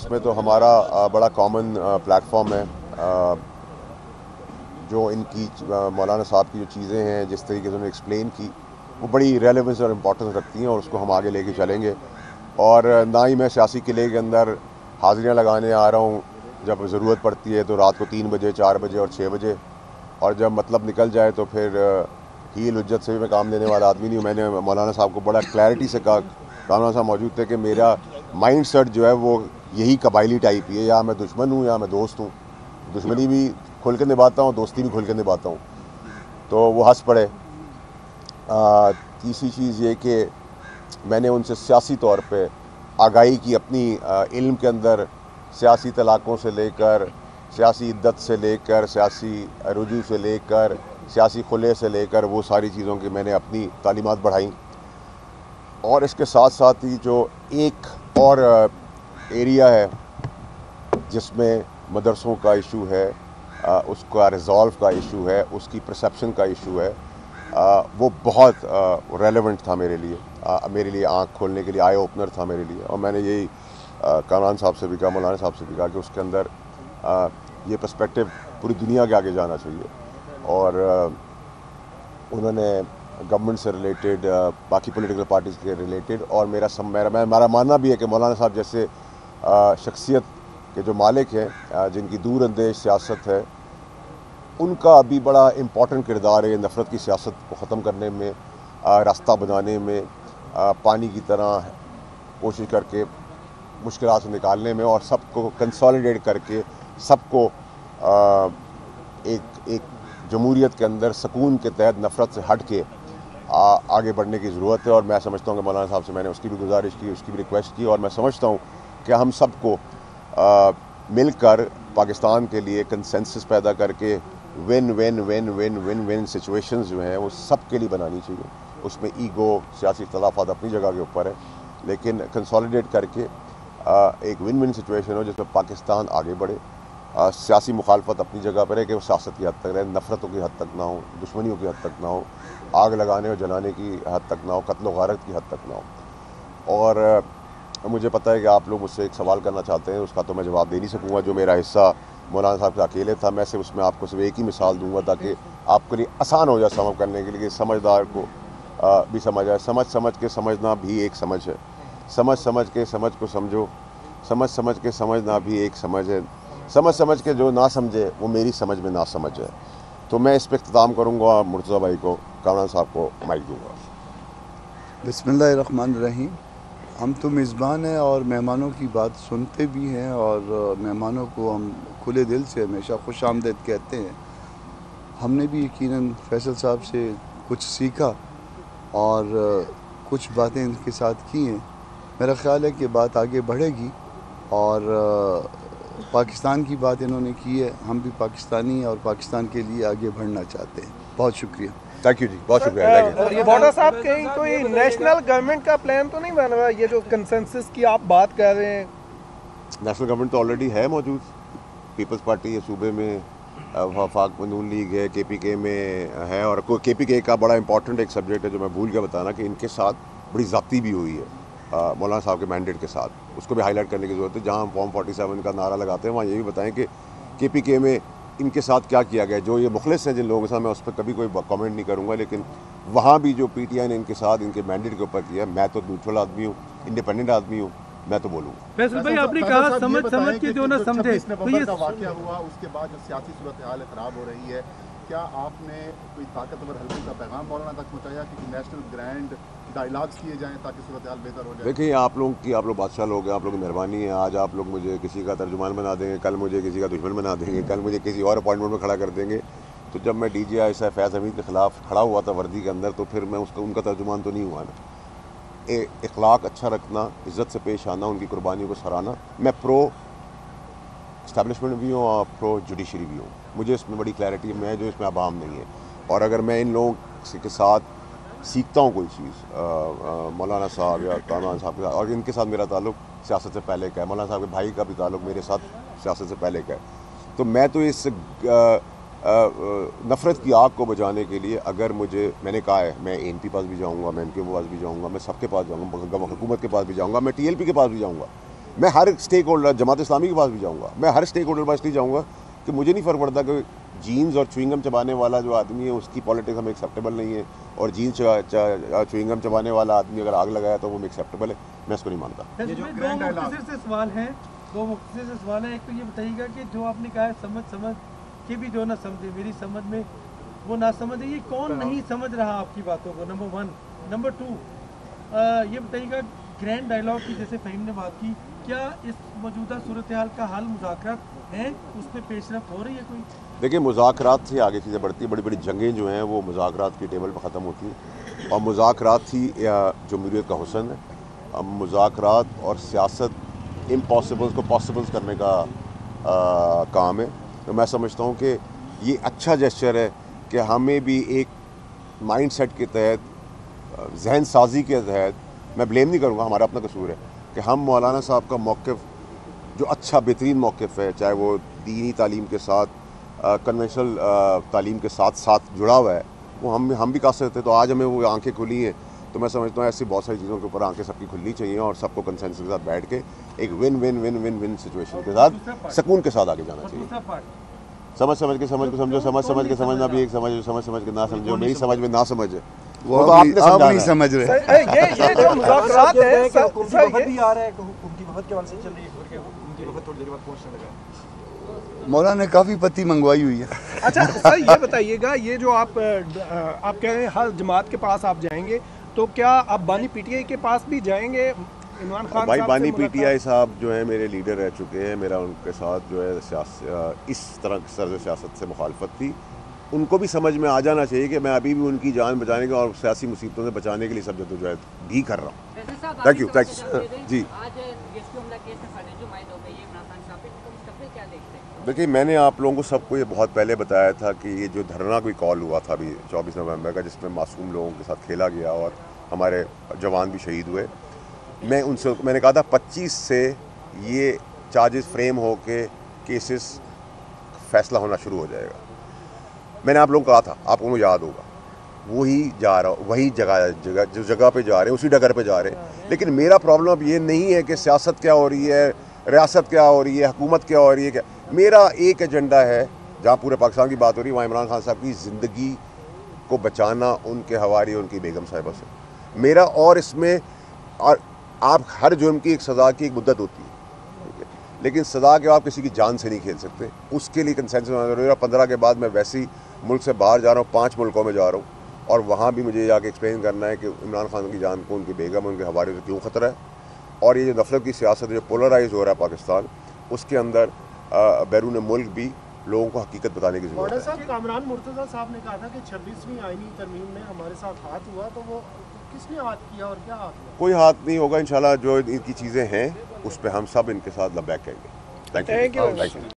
उसमें तो हमारा बड़ा कॉमन प्लेटफॉर्म है। जो इनकी मौलाना साहब की जो चीज़ें हैं, जिस तरीके से उन्होंने एक्सप्लेन की, वो बड़ी रेलेवेंस और इम्पोर्टेंस रखती हैं और उसको हम आगे लेके चलेंगे। और ना ही मैं सियासी किले के अंदर हाज़िरियाँ लगाने आ रहा हूँ। जब ज़रूरत पड़ती है तो रात को 3 बजे, 4 बजे और 6 बजे, और जब मतलब निकल जाए तो फिर हील हुज्जत से भी मैं काम लेने वाला आदमी नहीं हूँ। मैंने मौलाना साहब को बड़ा क्लैरिटी से कहा, मौलाना साहब मौजूद थे, कि मेरा माइंड सेट जो है वो यही कबायली टाइप ही है, या मैं दुश्मन हूँ या मैं दोस्त हूँ। दुश्मनी भी खुल के निभाता हूँ, दोस्ती भी खुल के निभाता हूँ। तो वो हंस पड़े। तीसरी चीज़ ये कि मैंने उनसे सियासी तौर पे आगाही की, अपनी इल्म के अंदर सियासी तलाक़ों से लेकर, सियासी इद्दत से लेकर, सियासी रुजू से लेकर, सियासी खुले से लेकर, वो सारी चीज़ों की मैंने अपनी तालीमात बढ़ाई। और इसके साथ साथ ही जो एक और एरिया है जिसमें मदरसों का इशू है, उसका रिज़ॉल्व का इशू है, उसकी परसेप्शन का इशू है, वो बहुत रेलेवेंट था मेरे लिए आँख खोलने के लिए, आई ओपनर था मेरे लिए। और मैंने यही कामरान साहब से भी कहा, मौलाना साहब से भी कहा कि उसके अंदर ये पर्सपेक्टिव पूरी दुनिया के आगे जाना चाहिए। और उन्होंने गवर्नमेंट से रिलेटेड, बाकी पॉलिटिकल पार्टीज़ के रिलेटेड, और मेरा मानना भी है कि मौलाना साहब जैसे शख्सियत के जो मालिक हैं, जिनकी दूर अंदेश सियासत है, उनका अभी बड़ा इम्पॉर्टेंट किरदार है नफ़रत की सियासत को ख़त्म करने में, रास्ता बनाने में, पानी की तरह कोशिश करके मुश्किलात से निकालने में, और सबको कंसोलिडेट करके सबको एक जमहूरियत के अंदर सुकून के तहत नफ़रत से हट के आगे बढ़ने की ज़रूरत है। और मैं समझता हूँ कि मौलाना साहब से मैंने उसकी भी गुजारिश की, उसकी भी रिक्वेस्ट की, और मैं समझता हूँ कि हम सबको मिलकर पाकिस्तान के लिए कंसेंसस पैदा करके win win win win win win situations जो हैं वो सब के लिए बनानी चाहिए। उसमें ईगो, सियासी इख्तलाफात अपनी जगह के ऊपर है, लेकिन कंसोलिडेट करके एक विन विन सिचुएशन हो जिसमें पाकिस्तान आगे बढ़े। सियासी मुखालफत अपनी जगह पर है कि वो सियासत की हद तक रहे, नफ़रतों की हद तक ना हो, दुश्मनियों की हद तक ना हो, आग लगाने और जलाने की हद तक ना हो, कत्ल व गारत की हद तक ना हो। और मुझे पता है कि आप लोग मुझसे एक सवाल करना चाहते हैं, उसका तो मैं जवाब दे नहीं सकूँगा। जो मेरा हिस्सा मौलाना साहब का अकेले था, मैं सिर्फ उसमें आपको सिर्फ एक ही मिसाल दूंगा ताकि आपके लिए आसान हो जाए समझ करने के लिए, समझदार को भी समझ आए। समझ के समझना भी एक समझ है, समझ के समझ को समझो, समझ के समझना भी एक समझ है, समझ के जो ना समझे वो मेरी समझ में ना समझ है। तो मैं इस पर इख्तिताम करूँगा, मुर्तज़ा भाई को, कामरान साहब को माइक दूँगा। बिस्मिल्लाहिर्रहमानिर्रहीम। हम तो मेज़बान हैं और मेहमानों की बात सुनते भी हैं, और मेहमानों को हम खुले दिल से हमेशा खुश आमदीद कहते हैं। हमने भी यकीनन फैसल साहब से कुछ सीखा और कुछ बातें इनके साथ की हैं। मेरा ख़्याल है कि बात आगे बढ़ेगी, और पाकिस्तान की बात इन्होंने की है। हम भी पाकिस्तानी हैं और पाकिस्तान के लिए आगे बढ़ना चाहते हैं। बहुत शुक्रिया। थैंक यू जी, बहुत शुक्रिया। बॉर्डर साहब, कहीं कोई नेशनल गवर्नमेंट का प्लान तो नहीं बन रहा? ये जो कंसेंसस की आप बात कर रहे हैं, नेशनल गवर्नमेंट तो ऑलरेडी है मौजूद। पीपल्स पार्टी है सूबे में, वफाक नून लीग है, KPK में है। और KPK का बड़ा इंपॉर्टेंट एक सब्जेक्ट है जो मैं भूल गया बताना, कि इनके साथ बड़ी ज़्यादती भी हुई है मौलाना साहब के मैंडेट के साथ। उसको भी हाईलाइट करने की ज़रूरत है। जहाँ हम फॉर्म 47 का नारा लगाते हैं, वहाँ ये भी बताएं कि KPK में इनके साथ क्या किया गया। जो ये मुखलिस हैं जिन लोगों के साथ, मैं उस पर कभी कोई कमेंट नहीं करूँगा, लेकिन वहाँ भी जो PTI ने इनके साथ इनके मैंडेट के ऊपर किया, मैं तो न्यूट्रल आदमी हूँ, इंडिपेंडेंट आदमी हूँ, मैं तो बोलूँगा। फैसल भाई, आपने कहा समझ के जो ना समझे, तो ये वाक़या हुआ उसके बाद जो सियासी सूरत हाल ख़राब हो रही है, क्या आपने कोई ताकतवर हल्के का पैगाम मौलाना तक पहुँचाया कि नेशनल ग्रैंड डायलॉग्स किए जाएँ ताकि सूरत हाल बेहतर हो जाए? देखिए, आप लोग बादशाह लोग हैं, आप लोगों की मेहरबानी है। आज आप लोग मुझे किसी का तर्जुमान बना देंगे, कल मुझे किसी का दुश्मन बना देंगे, कल मुझे किसी और अपॉइंटमेंट में खड़ा कर देंगे। तो जब मैं DGI फैज़ हमीद के ख़िलाफ़ खड़ा हुआ था वर्दी के अंदर, तो फिर मैं उनका तर्जुमान तो नहीं हुआ ना। इखलाक अच्छा रखना, इज़्ज़त से पेश आना, उनकी कुर्बानियों को सराहना। मैं प्रो इस्टेब्लिशमेंट भी हूँ और प्रो जुडिशरी भी हूँ। मुझे इसमें बड़ी क्लैरिटी है, मैं जो इसमें अबाम नहीं है। और अगर मैं इन लोगों के साथ सीखता हूँ कोई चीज़, मौलाना साहब या कामरान साहब के साथ, और इनके साथ मेरा ताल्लुक सियासत से पहले का है, मौलाना साहब के भाई का भी ताल्लुक मेरे साथ सियासत से पहले का है, तो मैं तो इस नफ़रत की आग को बुझाने के लिए, अगर मैंने कहा है, मैं ANP पास भी जाऊँगा, मैं MK के पास भी जाऊँगा, मैं सबके पास जाऊँगा, हुकूमत के पास भी जाऊँगा, मैं TLP के पास भी जाऊँगा, मैं हर स्टेक होल्डर, जमात इस्लामी के पास भी जाऊँगा, मैं हर स्टेक होल्डर के पास नहीं जाऊँगा कि मुझे नहीं फ़र्क पड़ता कि जीन्स और च्युइंगम चबाने वाला जो आदमी है उसकी पॉलिटिक्स हमें एक्सेप्टेबल नहीं है, और जीन्स च्युइंगम चबाने वाला आदमी अगर आग लगाया तो वो एक्सेप्टेबल है, मैं इसको नहीं मानता। दो मुख्तसर से सवाल है। एक तो ये बताइएगा कि जो आपने कहा है समझ के भी जो ना समझे, मेरी समझ में वो ना समझे, ये कौन नहीं समझ रहा आपकी बातों को, नंबर 1। नंबर 2 ये बताइएगा ग्रैंड डायलॉग की जैसे फ़हीम ने बात की, क्या इस मौजूदा सूरत हाल का हल मुज़ाकरात है, उस पर पेशरफ हो रही है कोई? देखिए, मुज़ाकरात से आगे चीज़ें बढ़ती हैं, बड़ी बड़ी जंगें जो हैं वो मुज़ाकरात की टेबल पर ख़त्म होती हैं, और मुज़ाकरात ही जमहूरियत का हुस्न है। अब मुज़ाकरात और सियासत इम्पॉसिबल्स को पॉसिबल्स करने का काम है। तो मैं समझता हूँ कि ये अच्छा जेस्चर है कि हमें भी एक माइंड सेट के तहत, जहन साजी के तहत, मैं ब्लेम नहीं करूँगा, हमारा अपना कसूर है कि हम मौलाना साहब का मौक़िफ़ जो अच्छा बेहतरीन मौक़िफ़ है, चाहे वो दीनी तालीम के साथ कन्वेंशनल तालीम के साथ साथ जुड़ा हुआ है, वो हम भी कर सकते थे। तो आज हमें वो आंखें खुली हैं, तो मैं समझता हूँ ऐसी बहुत सारी चीज़ों के ऊपर आंखें सबकी खुलनी चाहिए और सबको कंसेंसस के साथ बैठ के एक win win win win win situation के साथ सुकून के साथ आगे जाना चाहिए। समझ के समझ को समझो, समझ के समझना भी एक समझ के ना समझो, मेरी समझ में ना समझ है वो तो आप नहीं समझ रहे। ये जो मुज़ाकरात है सर, भी आ रहा है, उनकी वफद के वाले से चल रही है, उनकी वफद थोड़ी देर बाद पहुंचने लगा। मौलाना ने काफ़ी पत्ती मंगवाई हुई है। अच्छा सर, ये बताइएगा, ये जो आप कह रहे हैं हर जमात के पास आप जाएंगे, तो क्या आप बानी पीटीआई के पास भी जाएंगे? इमरान खान भाई, साहब बानी से पीटीआई साहब जो है मेरे लीडर रह चुके हैं, मेरा उनके साथ जो है इस तरह की सर्द सियासत से मुखालफत थी। उनको भी समझ में आ जाना चाहिए कि मैं अभी भी उनकी जान बचाने के और सियासी मुसीबतों से बचाने के लिए सब जद्दोजहद भी कर रहा हूँ। थैंक यू जी। देखिए, मैंने आप लोगों को सबको ये बहुत पहले बताया था कि ये जो धरना कोई कॉल हुआ था अभी 24 नवंबर का, जिसमें मासूम लोगों के साथ खेला गया और हमारे जवान भी शहीद हुए, मैंने कहा था 25 से ये चार्जेस फ्रेम हो के केसेस फैसला होना शुरू हो जाएगा। मैंने आप लोगों को कहा था, आपको याद होगा, वही जगह पे जा रहे हैं, उसी डगर पे जा रहे हैं। लेकिन मेरा प्रॉब्लम अब ये नहीं है कि सियासत क्या हो रही है, रियासत क्या हो रही है, हुकूमत क्या हो रही है। मेरा एक एजेंडा है, जहाँ पूरे पाकिस्तान की बात हो रही है, वहाँ इमरान खान साहब की ज़िंदगी को बचाना उनके हवाले उनकी बेगम साहिबा से मेरा। और इसमें आप हर जुर्म की एक सज़ा की एक मुद्दत होती है, लेकिन सज़ा के आप किसी की जान से नहीं खेल सकते। उसके लिए कंसेंसस होना जरूरी है। 15 के बाद मैं वैसे ही मुल्क से बाहर जा रहा हूँ, 5 मुल्कों में जा रहा हूँ, और वहाँ भी मुझे जाके एक्सप्लेन करना है कि इमरान खान की जान को उनकी बेगम उनके हवाले से क्यों ख़तरा है। और ये जो नफरत की सियासत जो पोलराइज हो रहा है पाकिस्तान, उसके अंदर बैरून मुल्क भी लोगों को हकीकत बताने की ज़रूरत है। साहब, कामरान मुर्तज़ा साहब ने कहा था कि 26वीं आईनी तरमीम में हमारे साथ हाथ हुआ, तो वो किसने हाथ किया और क्या हाथ हुआ? कोई हाथ नहीं होगा इंशाल्लाह। जो इनकी चीज़ें हैं उस पर हम सब इनके साथ लबैक कहेंगे। Thank you.